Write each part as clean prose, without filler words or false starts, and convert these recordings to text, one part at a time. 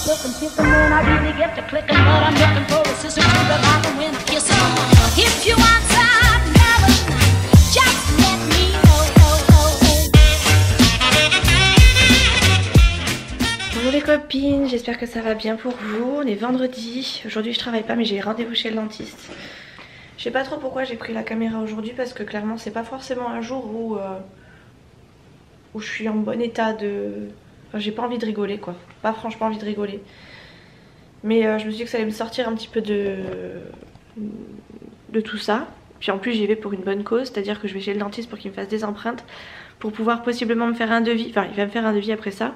looking, picking when I really get to clicking, but I'm looking for a sister to revive and win a kiss. If you want some loving, just let me know. Bonjour les copines, j'espère que ça va bien pour vous. On est vendredi, aujourd'hui je travaille pas mais j'ai rendez-vous chez le dentiste. Je sais pas trop pourquoi j'ai pris la caméra aujourd'hui parce que clairement c'est pas forcément un jour où je suis en bon état de... Enfin, j'ai pas envie de rigoler quoi, pas franchement envie de rigoler. Mais je me suis dit que ça allait me sortir un petit peu de tout ça. Puis en plus j'y vais pour une bonne cause, c'est-à-dire que je vais chez le dentiste pour qu'il me fasse des empreintes pour pouvoir possiblement me faire un devis, enfin il va me faire un devis après ça,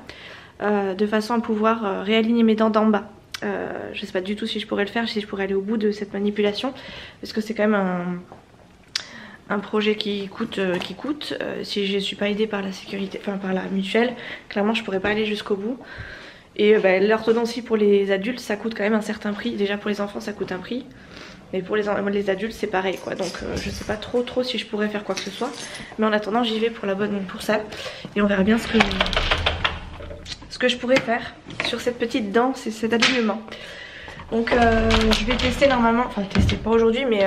de façon à pouvoir réaligner mes dents d'en bas. Je sais pas du tout si je pourrais le faire, si je pourrais aller au bout de cette manipulation, parce que c'est quand même un projet qui coûte. Si je suis pas aidée par la sécurité, enfin par la mutuelle, clairement je pourrais pas aller jusqu'au bout. Et l'orthodontie pour les adultes ça coûte quand même un certain prix. Déjà pour les enfants ça coûte un prix, mais pour les adultes c'est pareil quoi. Donc je sais pas trop si je pourrais faire quoi que ce soit, mais en attendant j'y vais pour ça, et on verra bien ce que je pourrais faire sur cette petite dent, c'est cet alignement. Donc je vais tester normalement, enfin tester pas aujourd'hui, mais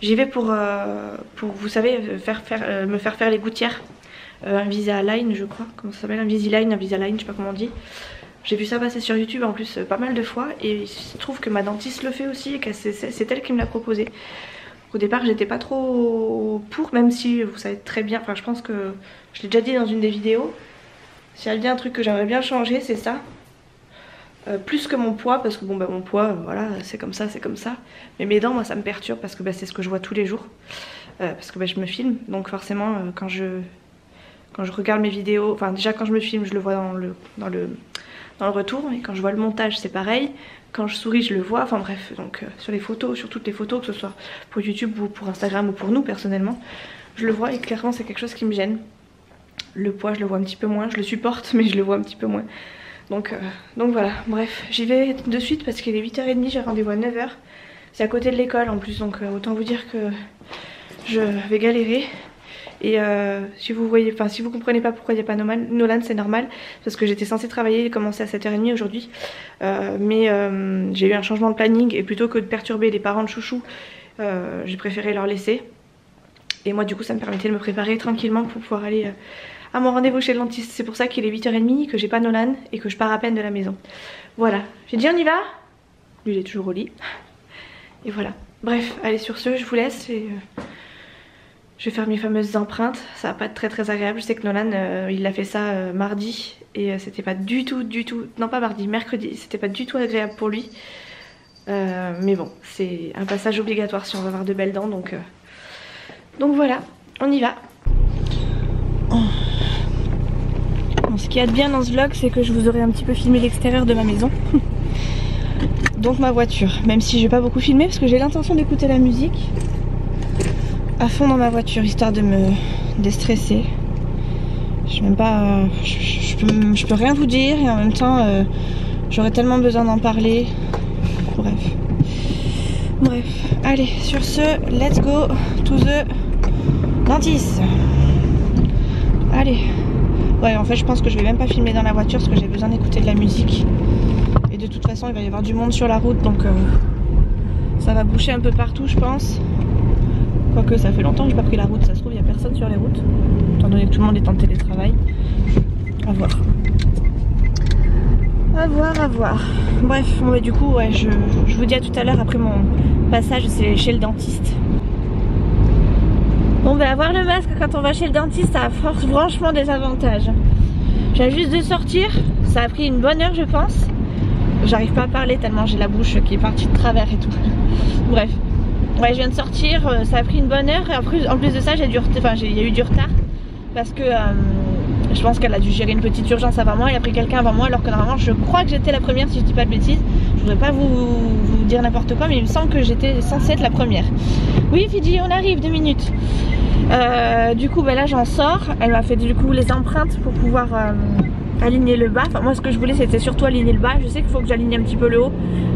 j'y vais pour vous savez me faire faire les gouttières, Invisalign je crois, comment ça s'appelle, Invisalign, je sais pas comment on dit. J'ai vu ça passer sur YouTube en plus pas mal de fois, et il se trouve que ma dentiste le fait aussi et que c'est elle qui me l'a proposé. Au départ j'étais pas trop pour, même si vous savez très bien, enfin je pense que je l'ai déjà dit dans une des vidéos, s'il y a bien un truc que j'aimerais bien changer c'est ça. Plus que mon poids, parce que bon mon poids voilà c'est comme ça, mais mes dents moi ça me perturbe parce que c'est ce que je vois tous les jours, parce que je me filme, donc forcément quand je regarde mes vidéos, enfin déjà quand je me filme je le vois dans le retour, et quand je vois le montage c'est pareil, quand je souris je le vois, enfin bref, donc sur les photos, sur toutes les photos, que ce soit pour YouTube ou pour Instagram ou pour nous personnellement, je le vois, et clairement c'est quelque chose qui me gêne. Le poids je le vois un petit peu moins, je le supporte mais je le vois un petit peu moins. Donc voilà, bref, j'y vais de suite parce qu'il est 8h30, j'ai rendez-vous à 9h. C'est à côté de l'école en plus, donc autant vous dire que je vais galérer. Et si vous voyez, enfin si vous comprenez pas pourquoi il n'y a pas Nolan, c'est normal, parce que j'étais censée travailler et commencer à 7h30 aujourd'hui, mais j'ai eu un changement de planning, et plutôt que de perturber les parents de chouchou, j'ai préféré leur laisser. Et moi du coup ça me permettait de me préparer tranquillement pour pouvoir aller à mon rendez-vous chez le dentiste. C'est pour ça qu'il est 8h30, que j'ai pas Nolan et que je pars à peine de la maison. Voilà, j'ai dit on y va. Lui il est toujours au lit. Et voilà, bref, allez sur ce je vous laisse, et je vais faire mes fameuses empreintes. Ça va pas être très agréable, je sais que Nolan il a fait ça mardi, et c'était pas du tout, non pas mardi, mercredi, c'était pas du tout agréable pour lui. Mais bon, c'est un passage obligatoire si on veut avoir de belles dents, donc voilà, on y va. Bon, ce qu'il y a de bien dans ce vlog c'est que je vous aurai un petit peu filmé l'extérieur de ma maison. Donc ma voiture, même si je vais pas beaucoup filmer parce que j'ai l'intention d'écouter la musique à fond dans ma voiture, histoire de me déstresser. Je sais même pas, je peux rien vous dire, et en même temps j'aurais tellement besoin d'en parler. Bref, allez, sur ce, let's go to the dentist. Allez. Ouais, en fait je pense que je vais même pas filmer dans la voiture parce que j'ai besoin d'écouter de la musique. Et de toute façon il va y avoir du monde sur la route, donc ça va boucher un peu partout je pense. Quoique ça fait longtemps que j'ai pas pris la route, ça se trouve il y a personne sur les routes, étant donné que tout le monde est en télétravail. À voir. À voir. Bref, bon, bah, du coup ouais, je vous dis à tout à l'heure après mon passage chez le dentiste. Bon bah avoir le masque quand on va chez le dentiste ça a franchement des avantages. Je viens juste de sortir, ça a pris une bonne heure je pense. J'arrive pas à parler tellement j'ai la bouche qui est partie de travers et tout. Bref, ouais je viens de sortir, ça a pris une bonne heure, et en plus de ça il y a eu du retard parce que je pense qu'elle a dû gérer une petite urgence avant moi, elle a pris quelqu'un avant moi, alors que normalement je crois que j'étais la première si je dis pas de bêtises. Je voudrais pas vous dire n'importe quoi, mais il me semble que j'étais censée être la première. Oui Fidji, on arrive, 2 minutes. Du coup là j'en sors, elle m'a fait du coup les empreintes pour pouvoir aligner le bas. Enfin moi ce que je voulais c'était surtout aligner le bas. Je sais qu'il faut que j'aligne un petit peu le haut,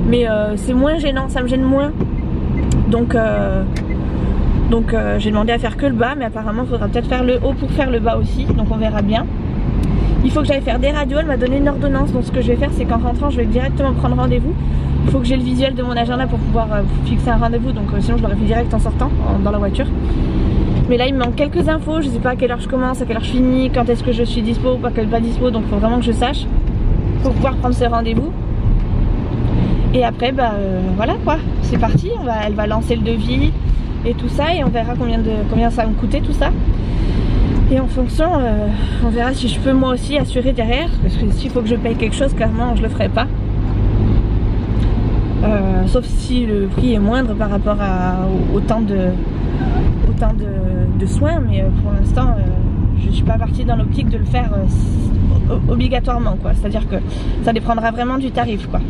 mais c'est moins gênant, ça me gêne moins. Donc j'ai demandé à faire que le bas, mais apparemment il faudra peut-être faire le haut pour faire le bas aussi, donc on verra bien. Il faut que j'aille faire des radios, elle m'a donné une ordonnance. Donc ce que je vais faire, c'est qu'en rentrant, je vais directement prendre rendez-vous. Il faut que j'ai le visuel de mon agenda pour pouvoir fixer un rendez-vous. Donc sinon je l'aurais fait direct en sortant, dans la voiture. Mais là il me manque quelques infos, je sais pas à quelle heure je commence, à quelle heure je finis, quand est-ce que je suis dispo ou pas dispo. Donc il faut vraiment que je sache pour pouvoir prendre ce rendez-vous. Et après voilà quoi, c'est parti, elle va lancer le devis et tout ça. Et on verra combien ça va me coûter tout ça. Et en fonction, on verra si je peux moi aussi assurer derrière. Parce que s'il faut que je paye quelque chose, clairement je le ferai pas. Sauf si le prix est moindre par rapport au temps de soins. Mais pour l'instant, je suis pas partie dans l'optique de le faire obligatoirement, quoi. C'est-à-dire que ça dépendra vraiment du tarif, quoi.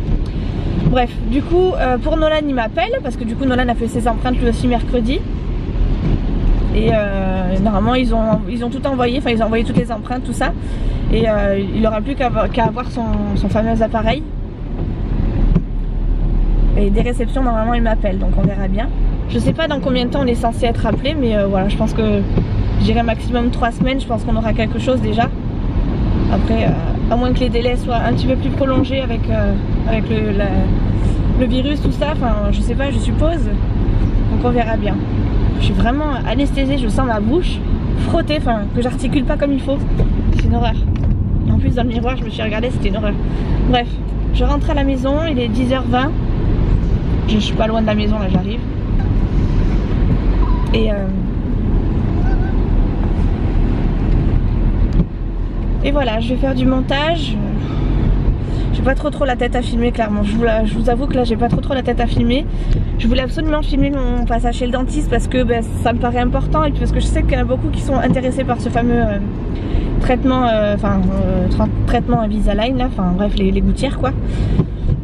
Bref, du coup, pour Nolan, il m'appelle. Parce que du coup, Nolan a fait ses empreintes lui aussi mercredi. Et normalement ils ont tout envoyé, enfin ils ont envoyé toutes les empreintes, tout ça. Et il n'aura plus qu'à avoir son fameux appareil. Et des réceptions, normalement il m'appelle, donc on verra bien. Je sais pas dans combien de temps on est censé être appelé, mais voilà, je pense que j'irai maximum 3 semaines, je pense qu'on aura quelque chose déjà. Après, à moins que les délais soient un petit peu plus prolongés avec le virus, tout ça, enfin je sais pas, je suppose. Donc on verra bien. Je suis vraiment anesthésiée, je sens ma bouche frottée, enfin que j'articule pas comme il faut. C'est une horreur. En plus dans le miroir je me suis regardée, c'était une horreur. Bref, je rentre à la maison, il est 10h20. Je suis pas loin de la maison, là j'arrive. Et voilà, je vais faire du montage. J'ai pas trop la tête à filmer, clairement. Je vous avoue que là j'ai pas trop la tête à filmer. Je voulais absolument filmer mon passage chez le dentiste parce que ça me paraît important. Et puis parce que je sais qu'il y en a beaucoup qui sont intéressés par ce fameux traitement, traitement Invisalign là, enfin bref, les gouttières quoi.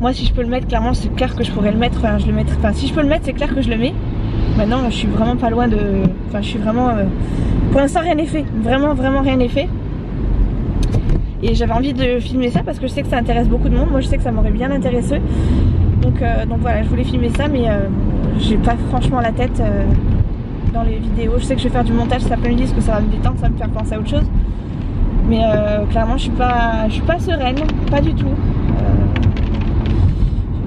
Moi si je peux le mettre, clairement c'est clair que je pourrais le mettre, enfin je le mettrai, enfin si je peux le mettre c'est clair que je le mets. Maintenant je suis vraiment pas loin de, enfin je suis vraiment, pour l'instant rien n'est fait, vraiment rien n'est fait. Et j'avais envie de filmer ça parce que je sais que ça intéresse beaucoup de monde, moi je sais que ça m'aurait bien intéressé. Donc voilà, je voulais filmer ça mais j'ai pas franchement la tête dans les vidéos. Je sais que je vais faire du montage cet après-midi parce que ça va me détendre, ça va me faire penser à autre chose. Mais clairement je suis pas sereine, pas du tout.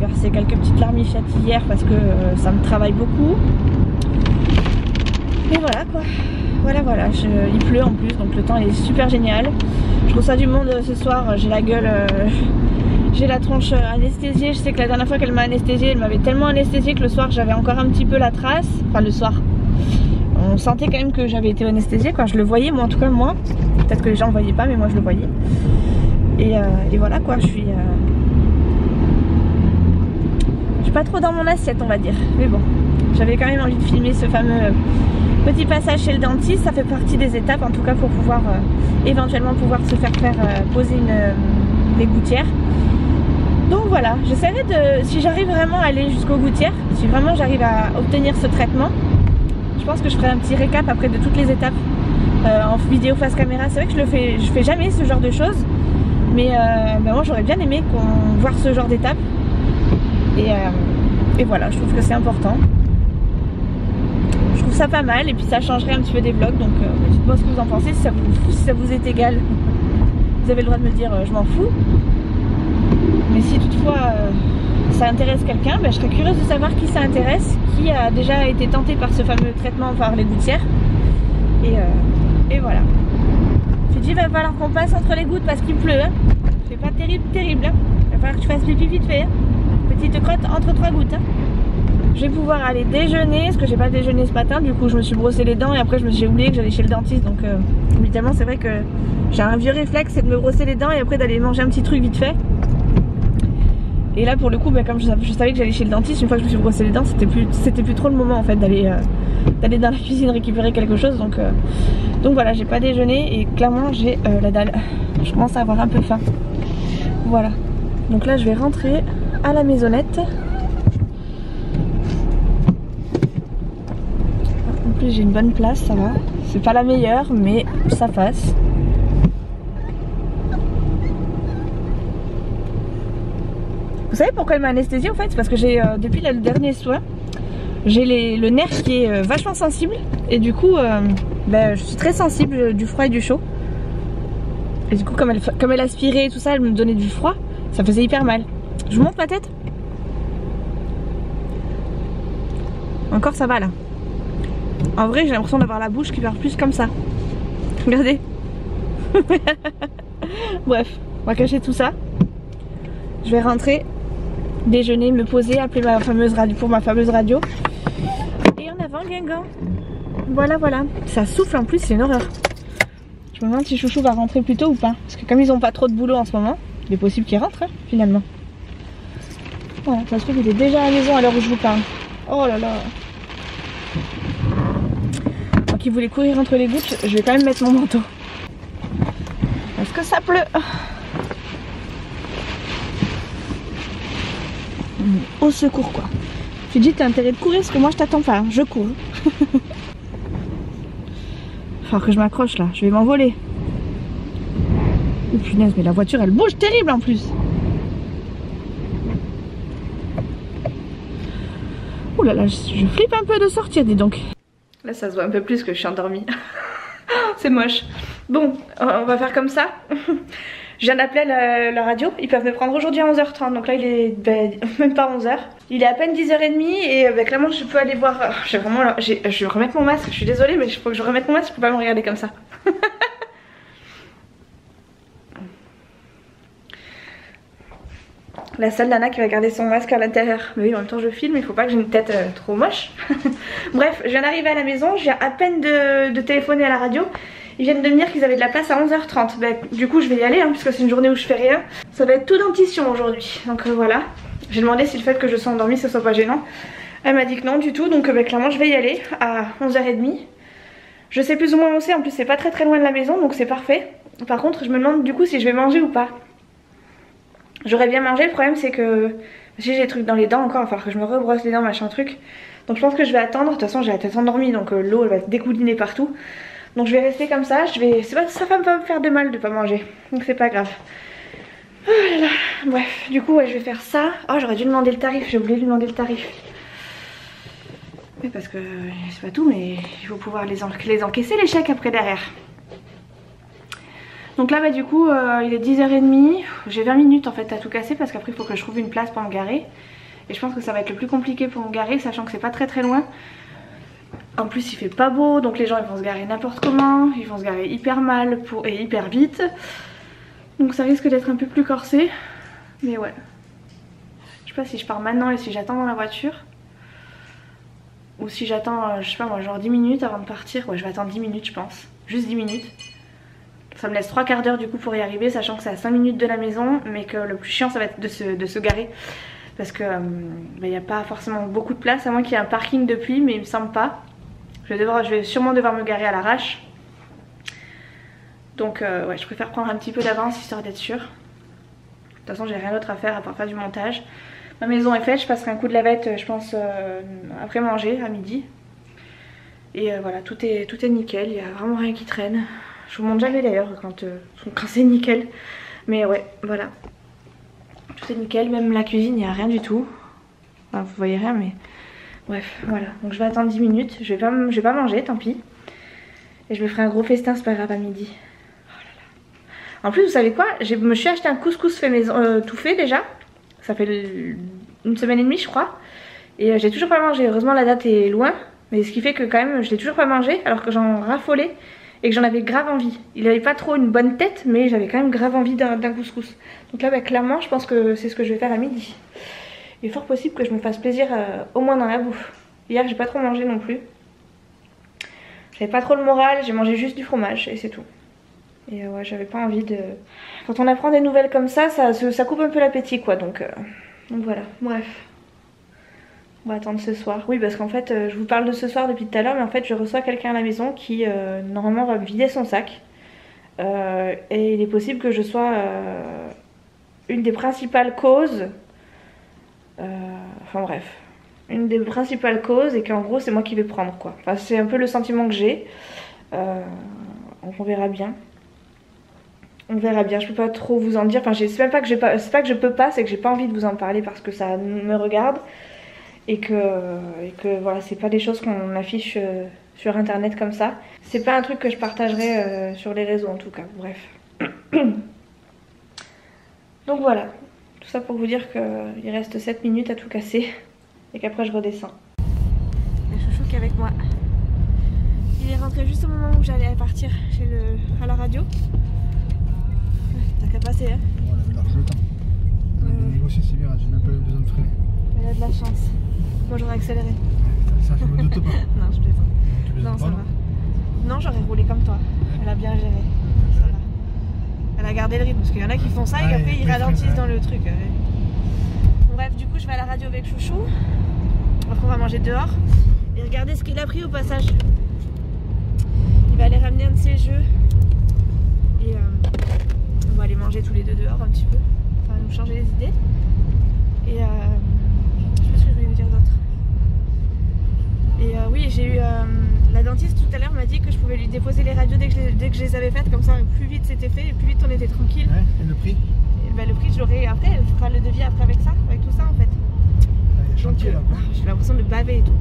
J'ai versé quelques petites larmichettes hier parce que ça me travaille beaucoup. Et voilà quoi. Voilà, il pleut en plus donc le temps est super génial. Je reçois du monde ce soir, j'ai la gueule, j'ai la tronche anesthésiée. Je sais que la dernière fois qu'elle m'a anesthésiée, elle m'avait tellement anesthésiée que le soir j'avais encore un petit peu la trace. Enfin le soir, on sentait quand même que j'avais été anesthésiée, quoi. Je le voyais, moi en tout cas moi. Peut-être que les gens ne voyaient pas mais moi je le voyais. Et voilà quoi, je suis pas trop dans mon assiette on va dire. Mais bon, j'avais quand même envie de filmer ce fameux petit passage chez le dentiste. Ça fait partie des étapes en tout cas pour pouvoir éventuellement pouvoir se faire poser les gouttières. Donc voilà, j'essaierai de, si j'arrive vraiment à aller jusqu'aux gouttières, si vraiment j'arrive à obtenir ce traitement, je pense que je ferai un petit récap après de toutes les étapes en vidéo face caméra. C'est vrai que je fais jamais ce genre de choses, mais moi j'aurais bien aimé voir ce genre d'étapes. Et voilà, je trouve que c'est important. Je trouve ça pas mal et puis ça changerait un petit peu des vlogs. Donc dites-moi ce que vous en pensez, si ça vous est égal. Vous avez le droit de me dire je m'en fous. Mais si toutefois ça intéresse quelqu'un, je serais curieuse de savoir qui ça intéresse, qui a déjà été tenté par ce fameux traitement par les gouttières. Et voilà. J'ai dit il va falloir qu'on passe entre les gouttes parce qu'il pleut. Hein. C'est pas terrible. Hein. Il va falloir que tu fasses pipi vite fait. Hein. Petite crotte entre 3 gouttes. Hein. Je vais pouvoir aller déjeuner parce que j'ai pas déjeuné ce matin. Du coup je me suis brossé les dents et après j'ai oublié que j'allais chez le dentiste. Donc évidemment c'est vrai que j'ai un vieux réflexe, c'est de me brosser les dents et après d'aller manger un petit truc vite fait. Et là pour le coup comme je savais que j'allais chez le dentiste, une fois que je me suis brossé les dents, c'était plus trop le moment en fait d'aller dans la cuisine récupérer quelque chose. Donc voilà, j'ai pas déjeuné et clairement j'ai la dalle. Je commence à avoir un peu faim. Voilà. Donc là je vais rentrer à la maisonnette. En plus j'ai une bonne place, ça va. C'est pas la meilleure mais ça passe. Vous savez pourquoi elle m'a anesthésiée en fait? C'est parce que j'ai depuis le dernier soin, j'ai le nerf qui est vachement sensible et du coup je suis très sensible du froid et du chaud. Et du coup comme elle aspirait et tout ça, elle me donnait du froid, ça faisait hyper mal. Je vous montre ma tête. Encore ça va là. En vrai j'ai l'impression d'avoir la bouche qui part plus comme ça. Regardez. Bref, on va cacher tout ça. Je vais rentrer, déjeuner, me poser, appeler ma fameuse radio pour ma fameuse radio. Et en avant Guingamp. Voilà voilà. Ça souffle en plus, c'est une horreur. Je me demande si Chouchou va rentrer plus tôt ou pas. Parce que comme ils ont pas trop de boulot en ce moment, il est possible qu'ils rentrent hein, finalement. Voilà, ça se trouve qu'il est déjà à la maison à l'heure où je vous parle. Oh là là. Donc il voulait courir entre les gouttes, je vais quand même mettre mon manteau. Parce que ça pleut. Au secours quoi. Tu dis t'as intérêt de courir parce que moi je t'attends pas, hein. Je cours. Faut que je m'accroche là, je vais m'envoler. Oh punaise, mais la voiture elle bouge terrible en plus. Oh là là, je flippe un peu de sortir, dis donc. Là ça se voit un peu plus que je suis endormie. C'est moche. Bon, on va faire comme ça. Je viens d'appeler la radio, ils peuvent me prendre aujourd'hui à 11h30, donc là il est même pas 11h. Il est à peine 10h30 et clairement je peux aller voir... je vais remettre mon masque, je suis désolée mais il faut que je remette mon masque, je peux pas me regarder comme ça. La seule nana qui va garder son masque à l'intérieur. Mais oui, en même temps je filme, il faut pas que j'ai une tête trop moche. Bref, je viens d'arriver à la maison, je viens à peine de téléphoner à la radio. Ils viennent de me dire qu'ils avaient de la place à 11h30. Bah, du coup je vais y aller hein, puisque c'est une journée où je fais rien. Ça va être tout dentition aujourd'hui. Donc voilà. J'ai demandé si le fait que je sois endormie ce soit pas gênant. Elle m'a dit que non du tout. Donc clairement je vais y aller à 11h30. Je sais plus ou moins où c'est. En plus c'est pas très loin de la maison donc c'est parfait. Par contre je me demande du coup si je vais manger ou pas. J'aurais bien mangé, le problème c'est que si j'ai des trucs dans les dents encore, il va falloir que je me rebrosse les dents, machin truc. Donc je pense que je vais attendre, de toute façon j'ai la tête endormie donc l'eau elle va découliner partout. Donc je vais rester comme ça, ça va me faire de mal de pas manger, donc c'est pas grave. Oh là là. Bref, du coup ouais, je vais faire ça. Oh j'aurais dû demander le tarif, j'ai oublié de demander le tarif. Mais parce que c'est pas tout, mais il faut pouvoir les encaisser les chèques après derrière. Donc là bah du coup il est 10h30, j'ai 20 minutes en fait à tout casser parce qu'après il faut que je trouve une place pour me garer. Et je pense que ça va être le plus compliqué pour me garer sachant que c'est pas très loin. En plus il fait pas beau donc les gens ils vont se garer n'importe comment, ils vont se garer hyper mal et hyper vite. Donc ça risque d'être un peu plus corsé. Mais ouais. Je sais pas si je pars maintenant et si j'attends dans la voiture. Ou si j'attends je sais pas moi genre 10 minutes avant de partir. Ouais je vais attendre 10 minutes je pense. Juste 10 minutes. Ça me laisse 3 quarts d'heure du coup pour y arriver sachant que c'est à 5 minutes de la maison. Mais que le plus chiant ça va être de se garer. Parce que bah, y a pas forcément beaucoup de place à moins qu'il y ait un parking depuis mais il me semble pas. Je vais sûrement devoir me garer à l'arrache. Donc ouais je préfère prendre un petit peu d'avance histoire d'être sûre. De toute façon j'ai rien d'autre à faire à part faire du montage. Ma maison est faite, je passerai un coup de lavette je pense après manger à midi. Et voilà tout est nickel, il n'y a vraiment rien qui traîne. Je vous montre jamais d'ailleurs quand c'est nickel. Mais ouais voilà. Tout est nickel, même la cuisine il n'y a rien du tout. Enfin, vous voyez rien mais... Bref, voilà, donc je vais attendre 10 minutes, je vais pas manger, tant pis. Et je me ferai un gros festin, c'est pas grave, à midi. Oh là là. En plus, vous savez quoi, je me suis acheté un couscous fait maison, tout fait déjà. Ça fait une semaine et demie, je crois. Et j'ai toujours pas mangé, heureusement la date est loin. Mais ce qui fait que quand même, je l'ai toujours pas mangé, alors que j'en raffolais. Et que j'en avais grave envie. Il avait pas trop une bonne tête, mais j'avais quand même grave envie d'un couscous. Donc là, bah, clairement, je pense que c'est ce que je vais faire à midi. Il est fort possible que je me fasse plaisir au moins dans la bouffe. Hier j'ai pas trop mangé non plus. J'avais pas trop le moral, j'ai mangé juste du fromage et c'est tout. Et ouais j'avais pas envie de... Quand on apprend des nouvelles comme ça coupe un peu l'appétit quoi donc voilà, bref. On va attendre ce soir. Oui parce qu'en fait je vous parle de ce soir depuis tout à l'heure mais en fait je reçois quelqu'un à la maison qui normalement va me vider son sac. Et il est possible que je sois une des principales causes... enfin bref, une des principales causes et qu'en gros c'est moi qui vais prendre quoi. Enfin c'est un peu le sentiment que j'ai. On verra bien. On verra bien, je peux pas trop vous en dire. Enfin c'est pas que je peux pas, c'est que j'ai pas envie de vous en parler parce que ça me regarde. Et que voilà, c'est pas des choses qu'on affiche sur internet comme ça. C'est pas un truc que je partagerai sur les réseaux en tout cas, bref. Donc voilà, tout ça pour vous dire qu'il reste 7 minutes à tout casser et qu'après je redescends. Il y a Chouchou qui est avec moi. Il est rentré juste au moment où j'allais partir à la radio. T'as qu'à passer hein. On avait large le temps. On a bien négocié, c'est bien, j'ai même pas eu besoin de freiner. Elle a de la chance. Moi j'aurais accéléré. Ça je me doute pas. Non, je plaisante. Tu plaisantes Non, ça pas, va. Non, j'aurais roulé comme toi. Elle a bien géré. Ça va. Elle a gardé le rythme parce qu'il y en a qui font ça et qu'après ils ralentissent dans le truc. Bon, bref, du coup, je vais à la radio avec Chouchou. Après, on va manger dehors. Et regardez ce qu'il a pris au passage. Il va aller ramener un de ses jeux. Et on va aller manger tous les deux dehors un petit peu. Ça va nous changer les idées. Et je sais pas ce que je voulais vous dire d'autre. Et oui, j'ai eu la dentiste tout à l'heure m'a dit que je pouvais lui déposer les radios dès que je les avais faites, comme ça plus vite c'était fait et plus vite on était tranquille. Ouais, et le prix? Et bah, le prix je l'aurai après, elle fera le devis après avec ça, avec tout ça en fait. Ah, il y a chantier là quoi. J'ai l'impression de baver et tout.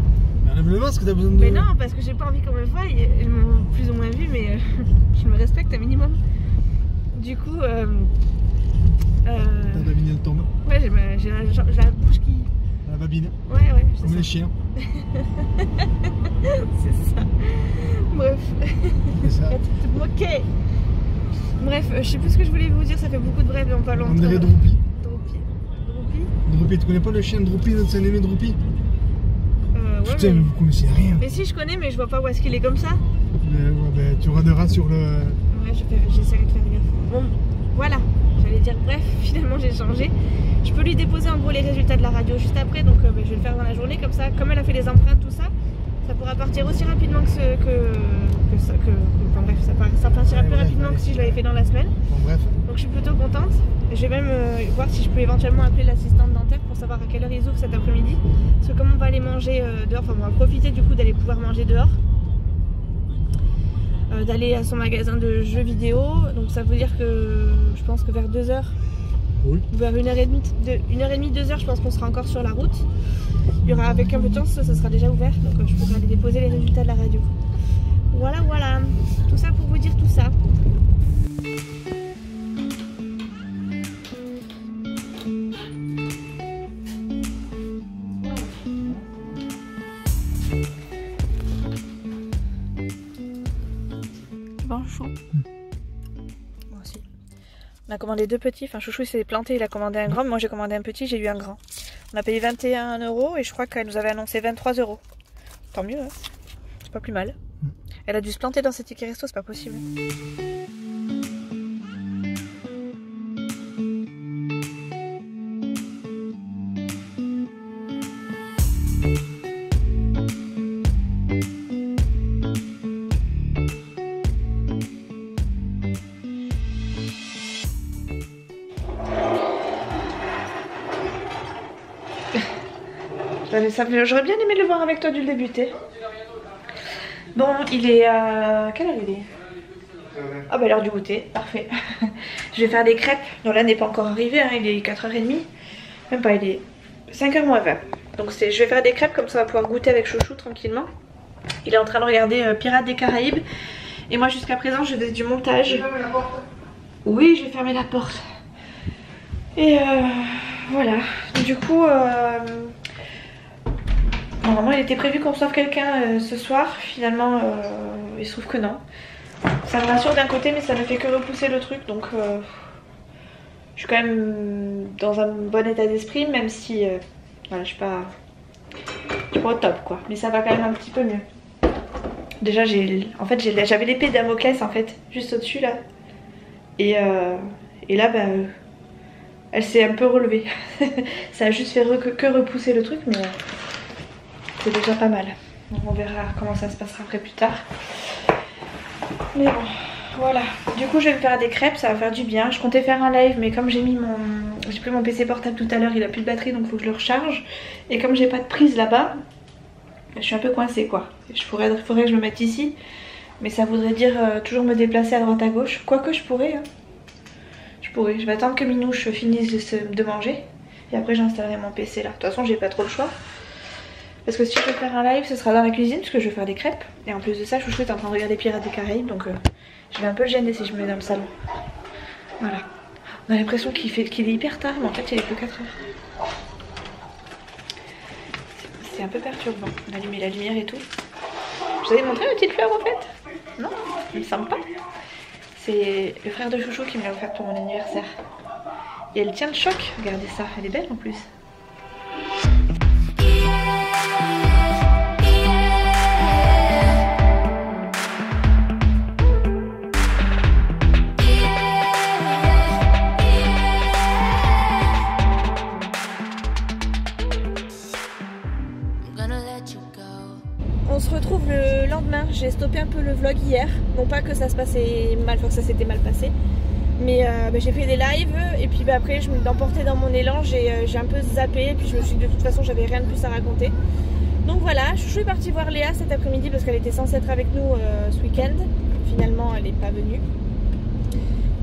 Mais enlève le masque, t'as besoin de... Mais non, parce que j'ai pas envie qu'on me voie, ils m'ont plus ou moins vu mais je me respecte un minimum. Du coup... T'as deviné le tombe. Ouais, j'ai la bouche qui... La babine. Ouais, comme ça. les chiens. C'est ça. Bref. C'est ça. Arrête de te moquer. Bref, je sais plus ce que je voulais vous dire, ça fait beaucoup de brefs dans pas longtemps. On dirait Droupy. Droupy. Tu connais pas le chien de Droupy, notre Saint-Aimé Droupy? Ouais, putain, mais vous connaissez rien. Mais si, je connais, mais je vois pas où est-ce qu'il est comme ça. Mais ouais, bah, tu regarderas sur le... Ouais, j'essaierai de faire gaffe. Bon, voilà. J'allais dire bref, finalement j'ai changé. Je peux lui déposer en gros les résultats de la radio juste après, donc je vais le faire dans la journée, comme ça, comme elle a fait les empreintes, tout ça, ça pourra partir aussi rapidement enfin bref, ça partira plus rapidement que si je l'avais fait dans la semaine. Bon, bref. Donc je suis plutôt contente. Je vais même voir si je peux éventuellement appeler l'assistante dentaire pour savoir à quelle heure ils ouvrent cet après-midi. Parce que comme on va aller manger dehors, enfin on va profiter du coup d'aller pouvoir manger dehors. D'aller à son magasin de jeux vidéo, donc ça veut dire que je pense que vers 2h, oui. Vers 1h30, 2h, je pense qu'on sera encore sur la route. Il y aura, avec un peu de chance, ça sera déjà ouvert, donc je pourrai aller déposer les résultats de la radio. Voilà, voilà, tout ça pour vous dire tout ça. Bon, chaud. Moi aussi. On a commandé 2 petits, enfin Chouchou il s'est planté, il a commandé un grand, moi j'ai commandé un petit, j'ai eu un grand. On a payé 21 € et je crois qu'elle nous avait annoncé 23 €. Tant mieux, hein. C'est pas plus mal. Elle a dû se planter dans ses tickets resto, c'est pas possible. J'aurais bien aimé le voir avec toi dès le débuter. Bon, il est... quelle heure il est? Ah bah l'heure du goûter, parfait. Je vais faire des crêpes. Non, là n'est pas encore arrivé, hein, il est 4h30. Même pas, il est 5h moins 20. Donc je vais faire des crêpes, comme ça on va pouvoir goûter avec Chouchou tranquillement. Il est en train de regarder Pirates des Caraïbes. Et moi jusqu'à présent je faisais du montage. Oui, je vais fermer la porte. Et voilà. Du coup... normalement il était prévu qu'on reçoive quelqu'un ce soir, finalement il se trouve que non. Ça me rassure d'un côté mais ça ne fait que repousser le truc, donc je suis quand même dans un bon état d'esprit, même si voilà, je suis pas au top quoi, mais ça va quand même un petit peu mieux. Déjà j'avais l'épée de Damoclès en fait juste au dessus là, et là bah, elle s'est un peu relevée. Ça a juste fait que repousser le truc, mais c'est déjà pas mal. Donc on verra comment ça se passera après plus tard. Mais bon, voilà. Du coup je vais me faire des crêpes, ça va faire du bien. Je comptais faire un live, mais comme j'ai pris mon PC portable tout à l'heure, il a plus de batterie, donc il faut que je le recharge. Et comme j'ai pas de prise là-bas, je suis un peu coincée quoi. Il faudrait que je me mette ici, mais ça voudrait dire toujours me déplacer à droite à gauche. Quoique je pourrais, hein. Je vais attendre que Minouche finisse de manger, et après j'installerai mon PC là. De toute façon j'ai pas trop le choix. Parce que si je veux faire un live, ce sera dans la cuisine, parce que je vais faire des crêpes. Et en plus de ça, Chouchou est en train de regarder Pirates des Caraïbes, donc je vais un peu le gêner si je me mets dans le salon. Voilà. On a l'impression qu'il est hyper tard, mais en fait il est que 4 heures. C'est un peu perturbant. On a allumé la lumière et tout. Je vous avais montré la petite fleur en fait? Non, il me semble pas. C'est le frère de Chouchou qui me l'a offert pour mon anniversaire. Et elle tient le choc, regardez ça, elle est belle en plus. On se retrouve le lendemain, j'ai stoppé un peu le vlog hier, non pas que ça se passait mal, enfin que ça s'était mal passé, mais j'ai fait des lives et puis après je me l'emportais dans mon élan, j'ai un peu zappé et puis je me suis dit de toute façon j'avais rien de plus à raconter. Donc voilà, je suis partie voir Léa cet après-midi parce qu'elle était censée être avec nous ce week-end, finalement elle n'est pas venue.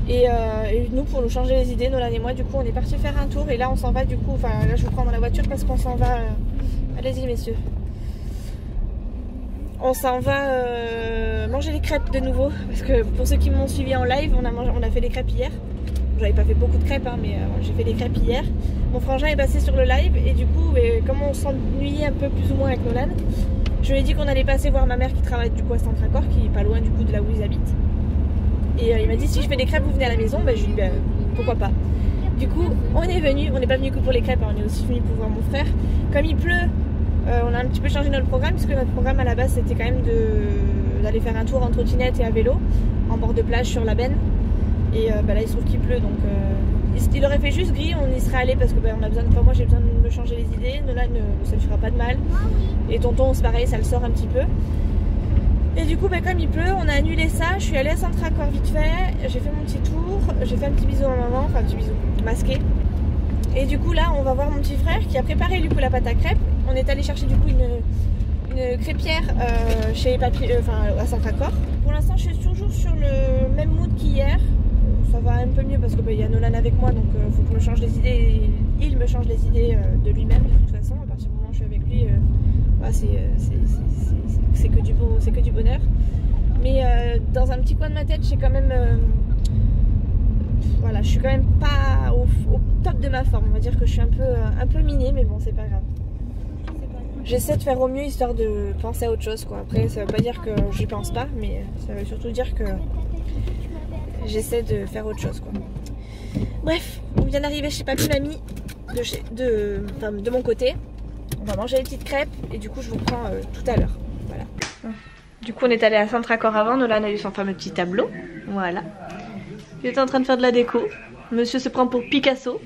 Et nous pour nous changer les idées, Nolan et moi du coup on est parti faire un tour et là on s'en va du coup, enfin là je vous prends dans la voiture parce qu'on s'en va, allez-y messieurs. On s'en va manger les crêpes de nouveau parce que pour ceux qui m'ont suivi en live, on a fait des crêpes hier. J'avais pas fait beaucoup de crêpes hein, mais j'ai fait des crêpes hier. Mon frangin est passé sur le live et du coup comme on s'ennuyait un peu plus ou moins avec Nolan, je lui ai dit qu'on allait passer voir ma mère qui travaille du coup à Centracor, qui est pas loin du coup de là où ils habitent. Et il m'a dit si je fais des crêpes vous venez à la maison, je lui ai dit pourquoi pas. Du coup on est venu, on n'est pas venu que pour les crêpes, on est aussi venu pour voir mon frère. Comme il pleut, on a un petit peu changé notre programme puisque notre programme à la base c'était quand même d'aller faire un tour en trottinette et à vélo en bord de plage sur la benne. Et là il se trouve qu'il pleut donc il aurait fait juste gris, on y serait allé parce que on a besoin de, moi j'ai besoin de me changer les idées, Nolan ça ne fera pas de mal. Et tonton c'est pareil, ça le sort un petit peu. Et du coup comme il pleut, on a annulé ça, je suis allée à Centracor vite fait, j'ai fait mon petit tour, j'ai fait un petit bisou à maman, enfin un petit bisou masqué. Et du coup là on va voir mon petit frère qui a préparé du coup la pâte à crêpes. On est allé chercher du coup une crêpière chez à Centracor. Pour l'instant je suis toujours sur le même mood qu'hier. Ça va un peu mieux parce que y a Nolan avec moi donc faut que je me change les idées. Et il me change les idées de lui-même de toute façon. À partir du moment où je suis avec lui, c'est que du bonheur. Mais dans un petit coin de ma tête j'ai quand même voilà, je suis quand même pas au top de ma forme. On va dire que je suis un peu minée, mais bon, c'est pas grave. J'essaie de faire au mieux histoire de penser à autre chose, quoi. Après, ça veut pas dire que j'y pense pas, mais ça veut surtout dire que j'essaie de faire autre chose, quoi. Bref, on vient d'arriver chez Papy Mamie de mon côté. On va manger les petites crêpes et du coup, je vous reprends tout à l'heure. Voilà. Du coup, on est allé à Centracor avant. Nolan a eu son fameux petit tableau. Voilà. Il était en train de faire de la déco. Monsieur se prend pour Picasso.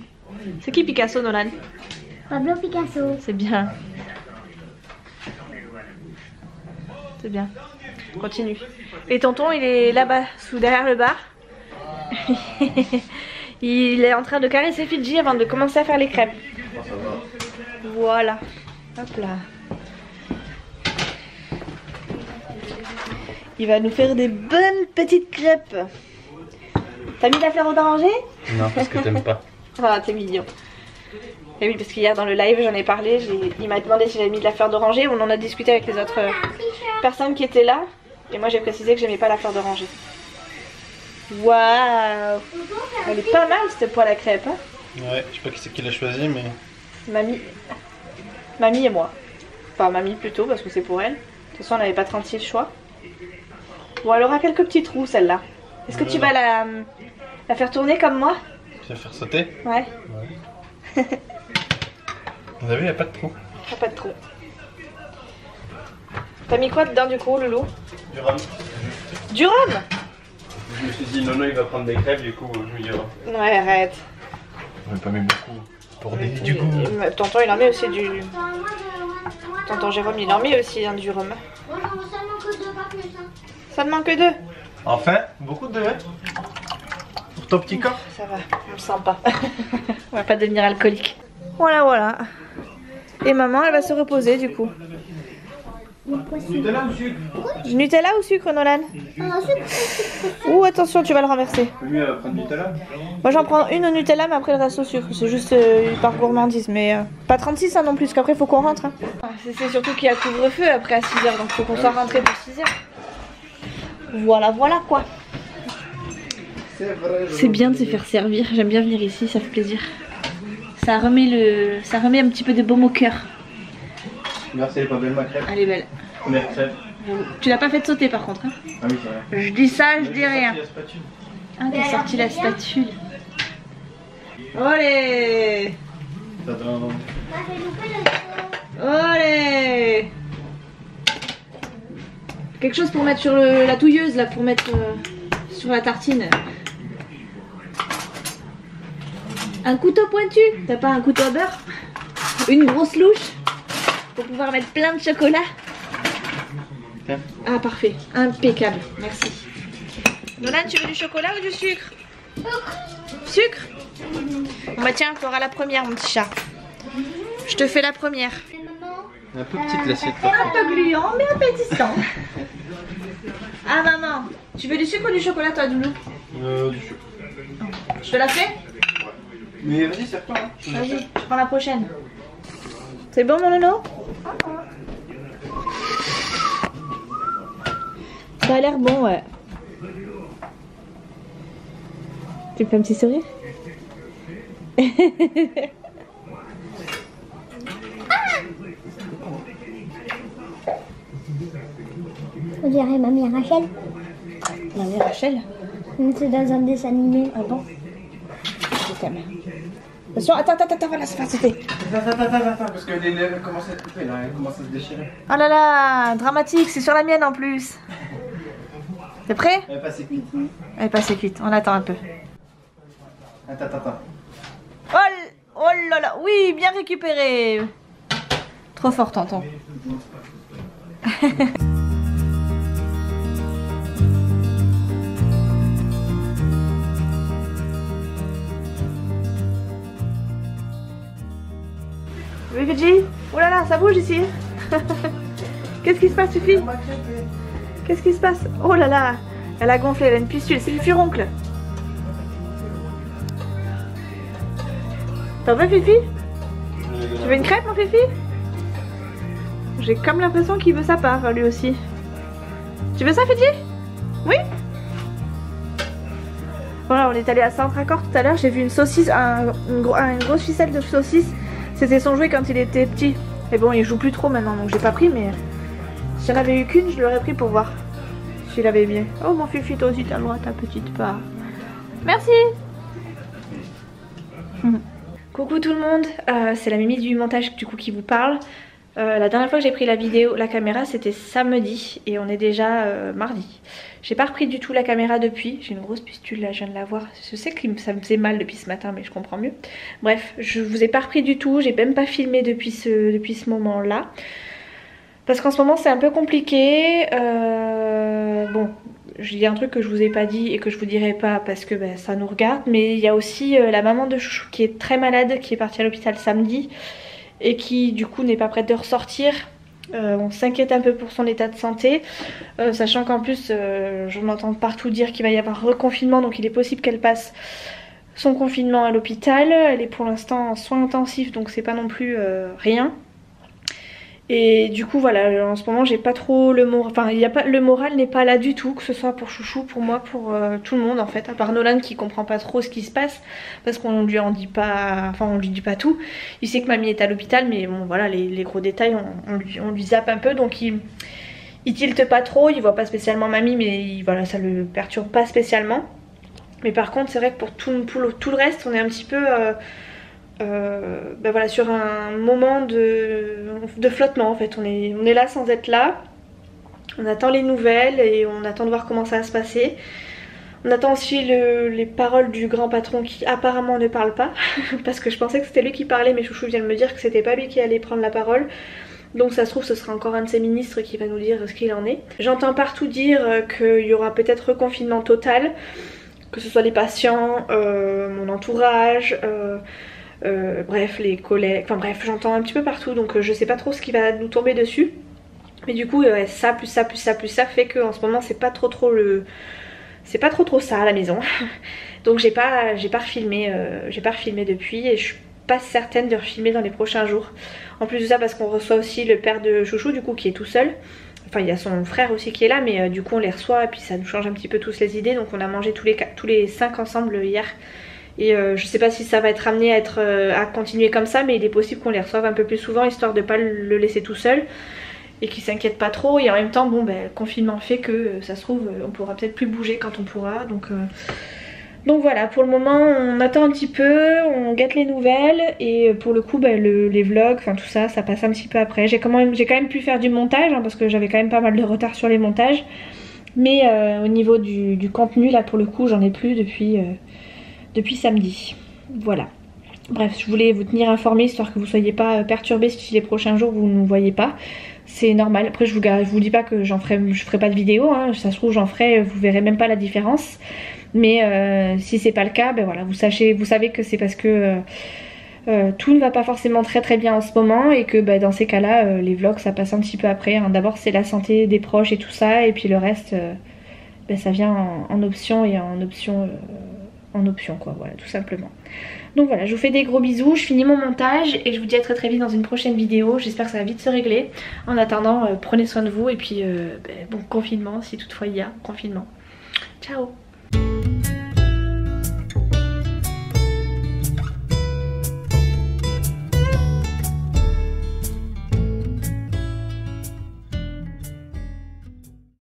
C'est qui Picasso, Nolan? Pablo Picasso. C'est bien. C'est bien. Continue. Et tonton, il est là-bas, derrière le bar. Il est en train de caresser Fidji avant de commencer à faire les crêpes. Voilà. Hop là. Il va nous faire des bonnes petites crêpes. T'as mis de la fleur d'oranger? Non, parce que t'aimes pas. Ah, t'es mignon. Et oui, parce qu'hier dans le live, j'en ai parlé. Il m'a demandé si j'avais mis de la fleur d'oranger. On en a discuté avec les autres personnes qui étaient là. Et moi, j'ai précisé que j'aimais pas la fleur d'oranger. Waouh! Elle est pas mal cette poêle à crêpes. Hein? Ouais, je sais pas qui c'est qui l'a choisi, mais. Mamie et moi. Enfin, mamie plutôt, parce que c'est pour elle. De toute façon, elle n'avait pas 36 choix. Bon, elle aura quelques petits trous, celle-là. Est-ce que tu vas la faire tourner comme moi? Tu vas faire sauter? Ouais. Vous avez vu, il n'y a pas de trou. Il n'y a pas de trou. T'as mis quoi dedans du coup, Loulou? Du rhum. Du rhum? Je me suis dit, Nono il va prendre des crêpes, du coup je lui dis rhum. Ouais, arrête. J'en ai pas mis beaucoup. Pour du goût. Tonton il en met aussi du... Tonton Jérôme il en met aussi du rhum. Bon, ça manque que deux, pas plus. Ça me manque que deux? Enfin, beaucoup de deux. Pour ton petit corps. Ça va, on le sent pas. On va pas devenir alcoolique. Voilà, voilà. Et maman elle va se reposer du coup. Nutella ou sucre? Nutella ou sucre, Nolan? Sucre. Ouh, attention, tu vas le renverser. C'est mieux prendre Nutella. Moi j'en prends une au Nutella, mais après le reste au sucre. C'est juste par gourmandise, mais pas 36 hein, non plus, parce qu'après il faut qu'on rentre. Hein. C'est surtout qu'il y a couvre-feu après à 6h, donc il faut qu'on soit rentré pour 6h. Voilà, voilà quoi. C'est bien de se faire servir, j'aime bien venir ici, ça fait plaisir. Ça remet un petit peu de baume au cœur. Merci, elle est pas belle ma crêpe. Elle est belle. Première crêpe. Tu l'as pas fait sauter par contre hein. Ah oui, c'est vrai. Je dis ça, je dis rien. La spatule. Ah t'as sorti la spatule. Olé. Tadam. Olé. Quelque chose pour mettre sur la touilleuse là, pour mettre sur la tartine. Un couteau pointu. T'as pas un couteau à beurre? Une grosse louche pour pouvoir mettre plein de chocolat. Ah parfait, impeccable, merci. Nolan, tu veux du chocolat ou du sucre? Sucre? Bon bah tiens, tu auras la première mon petit chat. Je te fais la première. Un peu petite l'assiette. Un peu gluant mais appétissant. Ah maman, tu veux du sucre ou du chocolat toi Doulou? Du sucre. Je te la fais? Mais vas-y, serre-toi. Hein. Vas-y, je prends la prochaine. C'est bon mon Lolo? Ça a l'air bon, ouais. Tu me fais un petit sourire? On dirait Mamie Rachel. Mamie Rachel? C'est dans un dessin animé. Ah bon? Je t'aime. Attention, attends, voilà, ça va sauter. Attends, parce que les lèvres commencent à être coupées là, elles commencent à se déchirer. Oh là là, dramatique, c'est sur la mienne en plus. T'es prêt? Elle est pas assez cuite. Elle est pas assez cuite, on attend un peu. Attends. Oh là là, oui, bien récupéré. Trop fort, tonton. Oui, Fidji? Oh là là, ça bouge ici. Qu'est-ce qui se passe, Fifi? Qu'est-ce qui se passe? Oh là là, elle a gonflé, elle a une pustule, c'est le furoncle. T'en veux, Fifi? Tu veux une crêpe, mon Fifi? J'ai comme l'impression qu'il veut sa part, lui aussi. Tu veux ça, Fidji? Oui? Voilà, on est allé à Centre-Accord tout à l'heure, j'ai vu une saucisse, une grosse ficelle de saucisse. C'était son jouet quand il était petit. Et bon, il joue plus trop maintenant, donc j'ai pas pris, mais si j'en avais eu qu'une, je l'aurais pris pour voir s'il avait bien. Oh mon Fifi, toi aussi t'as le droit à ta petite part. Merci. Coucou tout le monde, c'est la Mimi du montage du coup qui vous parle. La dernière fois que j'ai pris la caméra c'était samedi et on est déjà mardi. J'ai pas repris du tout la caméra depuis, j'ai une grosse pustule là, je viens de la voir. Je sais que ça me faisait mal depuis ce matin mais je comprends mieux. Bref, je vous ai pas repris du tout, j'ai même pas filmé depuis ce moment là. Parce qu'en ce moment c'est un peu compliqué. Bon, il y a un truc que je vous ai pas dit et que je vous dirai pas parce que ça nous regarde. Mais il y a aussi la maman de Chouchou qui est très malade, qui est partie à l'hôpital samedi. Et qui du coup n'est pas prête de ressortir. On s'inquiète un peu pour son état de santé, sachant qu'en plus j'en entends partout dire qu'il va y avoir reconfinement, donc il est possible qu'elle passe son confinement à l'hôpital. Elle est pour l'instant en soins intensifs, donc c'est pas non plus rien. Et du coup voilà, en ce moment j'ai pas trop le moral, enfin le moral n'est pas là du tout, que ce soit pour Chouchou, pour moi, pour tout le monde en fait, à part Nolan qui comprend pas trop ce qui se passe parce qu'on lui en dit pas, enfin on lui dit pas tout. Il sait que mamie est à l'hôpital mais bon voilà, les gros détails on lui zappe un peu, donc il tilte pas trop, il voit pas spécialement mamie mais voilà, ça le perturbe pas spécialement. Mais par contre c'est vrai que pour tout le reste on est un petit peu voilà, sur un moment de flottement en fait. On est là sans être là, on attend les nouvelles et on attend de voir comment ça va se passer. On attend aussi les paroles du grand patron qui apparemment ne parle pas parce que je pensais que c'était lui qui parlait mais Chouchou vient de me dire que c'était pas lui qui allait prendre la parole. Donc ça se trouve ce sera encore un de ses ministres qui va nous dire ce qu'il en est. J'entends partout dire qu'il y aura peut-être reconfinement total, que ce soit les patients, mon entourage, bref les collègues, enfin bref j'entends un petit peu partout, donc je sais pas trop ce qui va nous tomber dessus. Mais du coup ça plus ça plus ça plus ça fait qu'en ce moment c'est pas trop ça à la maison. Donc j'ai pas refilmé depuis et je suis pas certaine de refilmer dans les prochains jours. En plus de ça parce qu'on reçoit aussi le père de Chouchou du coup qui est tout seul. Enfin il y a son frère aussi qui est là, mais du coup on les reçoit et puis ça nous change un petit peu tous les idées. Donc on a mangé tous les 5 ensemble hier. Et je sais pas si ça va être amené à continuer comme ça, mais il est possible qu'on les reçoive un peu plus souvent, histoire de pas le laisser tout seul et qu'il s'inquiète pas trop. Et en même temps, bon ben le confinement fait que ça se trouve on pourra peut-être plus bouger quand on pourra. Donc voilà, pour le moment on attend un petit peu, on guette les nouvelles. Et pour le coup les vlogs, enfin tout ça, ça passe un petit peu après. J'ai quand même pu faire du montage, hein, parce que j'avais quand même pas mal de retard sur les montages. Mais au niveau du contenu, là pour le coup j'en ai plus depuis samedi. Voilà. Bref, je voulais vous tenir informé histoire que vous soyez pas perturbés si les prochains jours vous ne nous voyez pas. C'est normal. Après je vous dis pas que je ferai pas de vidéo, hein. Ça se trouve j'en ferai, vous verrez même pas la différence. Mais si c'est pas le cas, ben voilà, vous savez que c'est parce que tout ne va pas forcément très bien en ce moment. Et que dans ces cas là les vlogs ça passe un petit peu après, hein. D'abord c'est la santé des proches et tout ça. Et puis le reste ça vient en option et en option quoi, voilà, tout simplement. Donc voilà, je vous fais des gros bisous, je finis mon montage et je vous dis à très vite dans une prochaine vidéo. J'espère que ça va vite se régler. En attendant, prenez soin de vous et puis bon confinement si toutefois il y a confinement. Ciao.